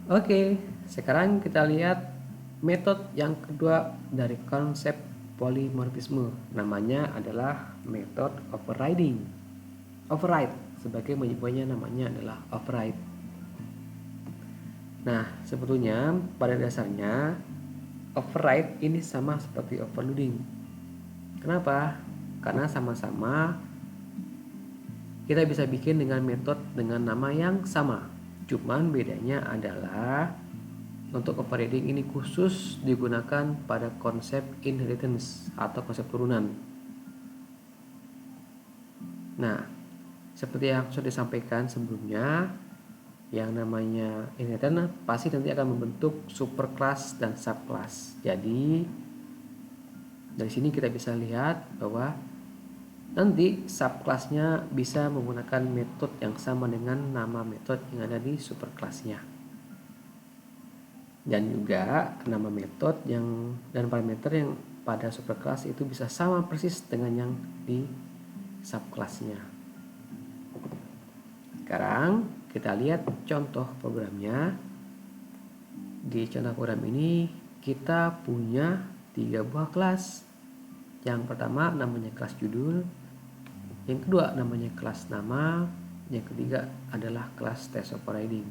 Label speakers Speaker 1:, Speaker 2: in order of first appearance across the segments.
Speaker 1: Oke, sekarang kita lihat metode yang kedua dari konsep polimorfisme. Namanya adalah metode overriding. Override, sebagai menyebutnya namanya adalah override. Nah, sebetulnya pada dasarnya override ini sama seperti overloading. Kenapa? Karena sama-sama kita bisa bikin dengan metode dengan nama yang sama. Cuman bedanya adalah untuk overriding ini khusus digunakan pada konsep inheritance atau konsep turunan. Nah, seperti yang sudah disampaikan sebelumnya, yang namanya inheritance pasti nanti akan membentuk superclass dan subclass. Jadi dari sini kita bisa lihat bahwa nanti subclassnya bisa menggunakan metode yang sama dengan nama metode yang ada di superclassnya. Dan juga nama metode yang dan parameter yang pada superclass itu bisa sama persis dengan yang di subclassnya. Sekarang kita lihat contoh programnya. Di contoh program ini kita punya 3 buah kelas. Yang pertama namanya kelas judul, yang kedua namanya kelas nama, yang ketiga adalah kelas test overriding.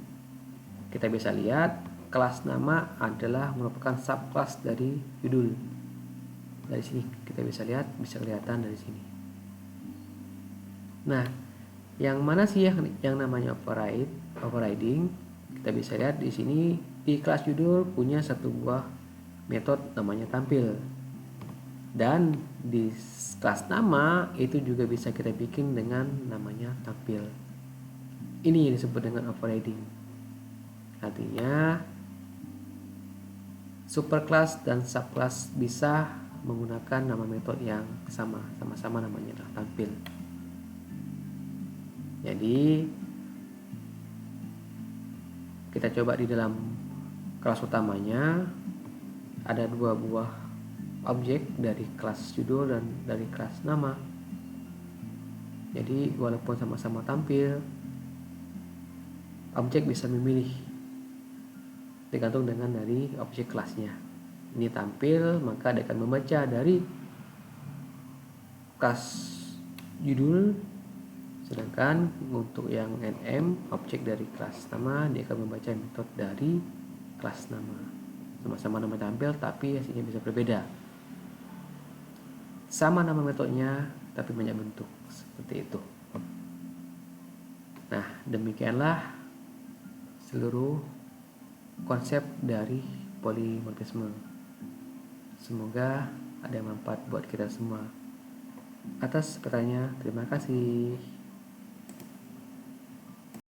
Speaker 1: Kita bisa lihat kelas nama adalah merupakan subclass dari judul. Dari sini kita bisa lihat, bisa kelihatan dari sini. Nah, yang mana sih yang namanya overriding? Kita bisa lihat di sini di kelas judul punya satu buah metode namanya tampil. Dan di kelas nama itu juga bisa kita bikin dengan namanya tampil. Ini yang disebut dengan overriding. Artinya superclass dan subclass bisa menggunakan nama metode yang sama-sama namanya adalah tampil. Jadi kita coba di dalam kelas utamanya ada 2 buah objek dari kelas judul dan dari kelas nama. Jadi walaupun sama-sama tampil, objek bisa memilih tergantung dengan dari objek kelasnya. Ini tampil, maka dia akan membaca dari kelas judul, sedangkan untuk yang NM objek dari kelas nama dia akan membaca metode dari kelas nama. Sama-sama nama tampil tapi hasilnya bisa berbeda. Sama nama metodenya tapi banyak bentuk, seperti itu. Nah, demikianlah seluruh konsep dari polimorfisme. Semoga ada manfaat buat kita semua. Atas pertanyaan, terima kasih.